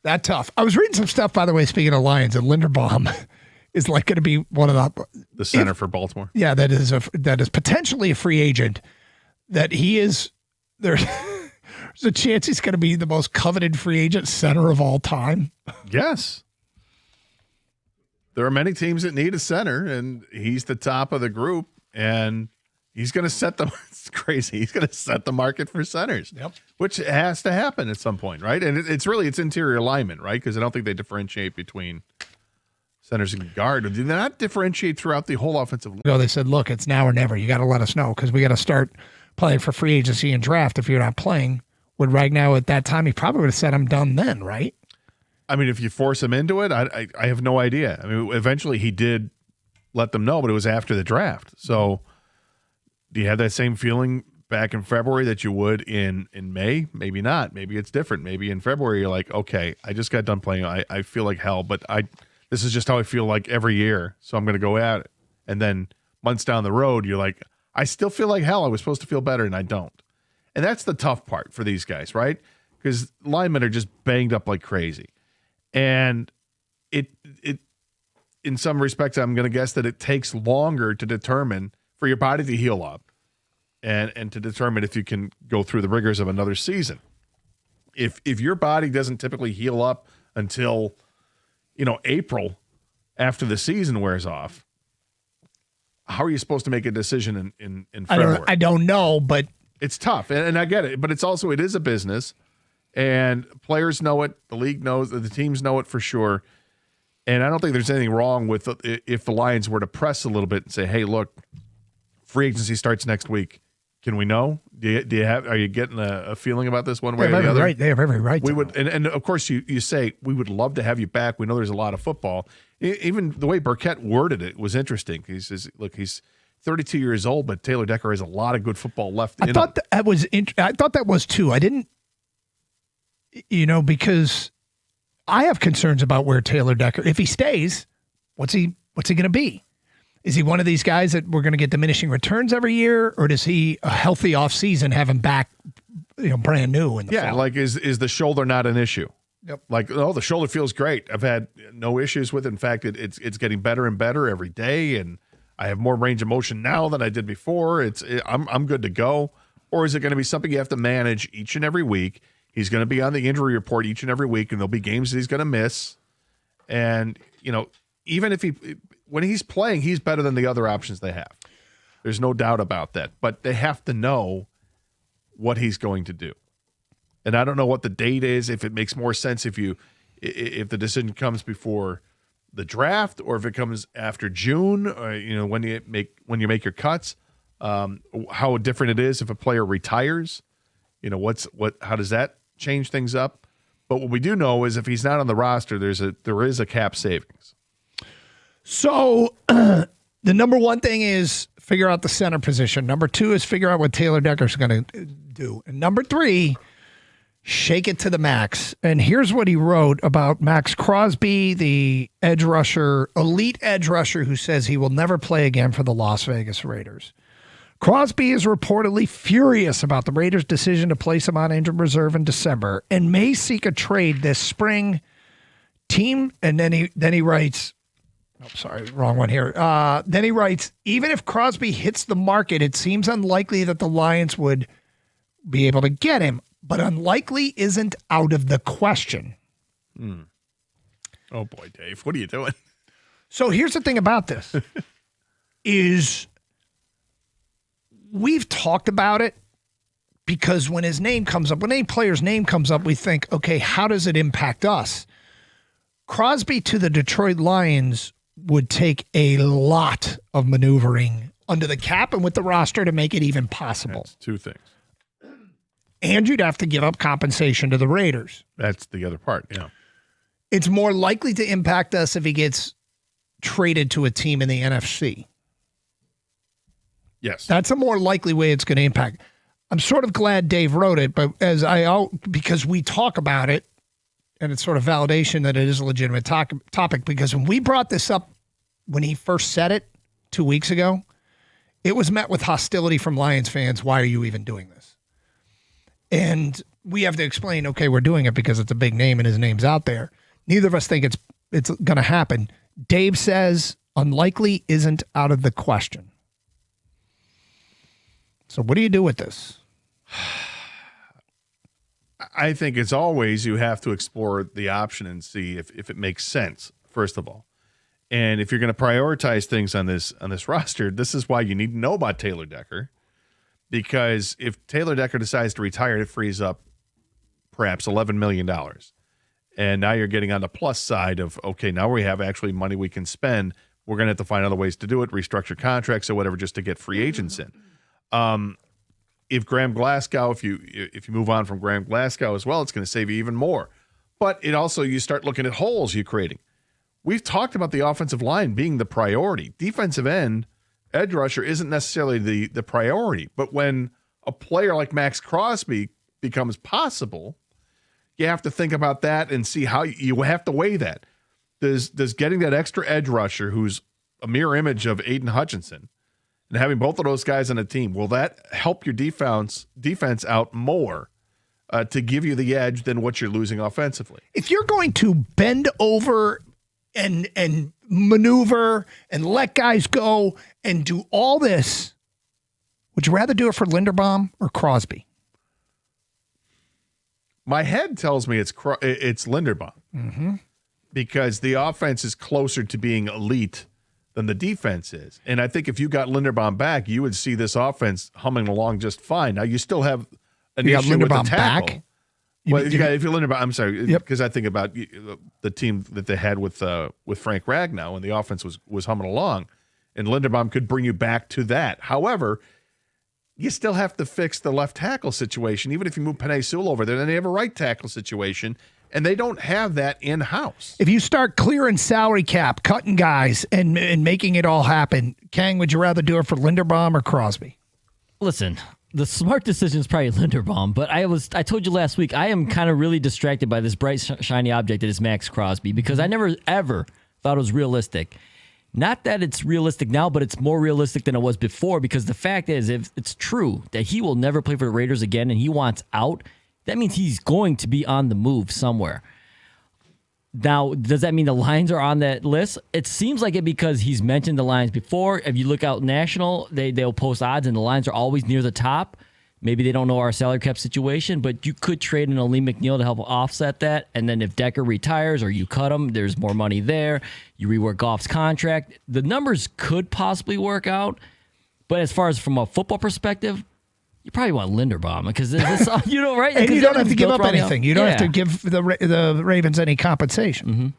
That tough. I was reading some stuff, by the way, speaking of Lions, and Linderbaum is like going to be one of the center for Baltimore. Yeah, that is potentially a free agent. That he is there's a chance he's going to be the most coveted free agent center of all time. Yes. There are many teams that need a center, and he's the top of the group, and he's going to set them. It's crazy. He's going to set the market for centers, which has to happen at some point, right? And it's interior alignment, right? Because I don't think they differentiate between centers and guard. Do they not differentiate throughout the whole offensive line? No, they said, look, it's now or never. You got to let us know because we got to start playing for free agency and draft. If you're not playing, would Ragnow at that time, he probably would have said I'm done then, right? I mean, if you force him into it, I have no idea. I mean, eventually he did let them know, but it was after the draft. So do you have that same feeling back in February that you would in May? Maybe not. Maybe it's different. Maybe in February you're like, okay, I just got done playing. I feel like hell, but this is just how I feel like every year, so I'm going to go at it. And then months down the road, you're like, I still feel like hell. I was supposed to feel better, and I don't. And that's the tough part for these guys, right? Because linemen are just banged up like crazy. And it in some respects, I'm going to guess that it takes longer to determine for your body to heal up and to determine if you can go through the rigors of another season. If your body doesn't typically heal up until, April after the season wears off, how are you supposed to make a decision in February? I don't know, but it's tough, and I get it. But it is a business, and players know it. The league knows it. The teams know it for sure. And I don't think there's anything wrong with if the Lions were to press a little bit and say, "Hey, look, free agency starts next week. Can we know? Are you getting a feeling about this one way or the other?" Right, they have every right. We would, and of course, you say we would love to have you back. We know there's a lot of football. Even the way Burkett worded it was interesting. He says, "Look, he's 32 years old, but Taylor Decker has a lot of good football left." I thought that was too. I didn't, because I have concerns about where Taylor Decker, if he stays, what's he going to be? Is he one of these guys that we're going to get diminishing returns every year, or does he a healthy offseason have him back, brand new in the fall? Like is the shoulder not an issue? Yep. Like, the shoulder feels great. I've had no issues with it. In fact, it's getting better and better every day, and I have more range of motion now than I did before. I'm good to go. Or is it going to be something you have to manage each and every week? He's going to be on the injury report each and every week, and there'll be games that he's going to miss. And even if when he's playing, he's better than the other options they have. There's no doubt about that. But they have to know what he's going to do. And I don't know what the date is, if it makes more sense if the decision comes before the draft or if it comes after June, or when you make your cuts. How different it is if a player retires. How does that change things up? But what we do know is if he's not on the roster, there is a cap savings. So the number one thing is figure out the center position. Number two is figure out what Taylor Decker's going to do. And number three, shake it to the max. And here's what he wrote about Maxx Crosby, the elite edge rusher who says he will never play again for the Las Vegas Raiders. Crosby is reportedly furious about the Raiders' decision to place him on injured reserve in December and may seek a trade this spring. Team, and then he writes, wrong one here. Then he writes, even if Crosby hits the market, it seems unlikely that the Lions would be able to get him, but unlikely isn't out of the question. Oh boy, Dave, what are you doing? So here's the thing about this is we've talked about it because when his name comes up, when any player's name comes up, we think, okay, how does it impact us? Crosby to the Detroit Lions would take a lot of maneuvering under the cap and with the roster to make it even possible. That's two things. And you'd have to give up compensation to the Raiders. That's the other part, yeah. It's more likely to impact us if he gets traded to a team in the NFC. Yes. That's a more likely way it's going to impact. I'm sort of glad Dave wrote it, but because we talk about it, and it's sort of validation that it is a legitimate topic, because when we brought this up, when he first said it 2 weeks ago, it was met with hostility from Lions fans. Why are you even doing this? And we have to explain, okay, we're doing it because it's a big name and his name's out there. Neither of us think it's going to happen. Dave says unlikely isn't out of the question. So what do you do with this? I think as always, you have to explore the option and see if it makes sense, first of all. And if you're going to prioritize things on this roster, this is why you need to know about Taylor Decker. Because if Taylor Decker decides to retire, it frees up perhaps $11 million. And now you're getting on the plus side of, okay, now we have actually money we can spend. We're going to have to find other ways to do it, restructure contracts or whatever, just to get free agents in. If Graham Glasgow, if you move on from Graham Glasgow as well, it's going to save you even more. But it also, you start looking at holes you're creating. We've talked about the offensive line being the priority. Defensive end, edge rusher isn't necessarily the priority. But when a player like Maxx Crosby becomes possible, you have to think about that and see how you have to weigh that. Does getting that extra edge rusher who's a mirror image of Aiden Hutchinson and having both of those guys on a team, will that help your defense out more to give you the edge than what you're losing offensively? If you're going to bend over and maneuver and let guys go and do all this, would you rather do it for Linderbaum or Crosby? My head tells me it's Linderbaum because the offense is closer to being elite than the defense is. And I think if you got Linderbaum back, you would see this offense humming along just fine. Now, you still have an issue with the tackle. Back? Well, if you're Linderbaum, I'm sorry, because I think about the team that they had with Frank Ragnow, and the offense was humming along, and Linderbaum could bring you back to that. However, you still have to fix the left tackle situation. Even if you move Penei Sewell over there, then they have a right tackle situation, and they don't have that in-house. If you start clearing salary cap, cutting guys, and making it all happen, Kang, would you rather do it for Linderbaum or Crosby? Listen, the smart decision is probably Linderbaum, but I told you last week, I am kind of really distracted by this bright, shiny object that is Maxx Crosby because I never, ever thought it was realistic. Not that it's realistic now, but it's more realistic than it was before because the fact is, if it's true that he will never play for the Raiders again and he wants out, that means he's going to be on the move somewhere. Now, does that mean the Lions are on that list? It seems like it because he's mentioned the Lions before. If you look out national, they'll post odds, and the Lions are always near the top. Maybe they don't know our salary cap situation, but you could trade an Ali McNeil to help offset that. And then if Decker retires or you cut him, there's more money there. You rework Goff's contract. The numbers could possibly work out. But as far as from a football perspective, you probably want Linderbaum because this, right? And you don't have to give up anything. You don't have to give the Ravens any compensation.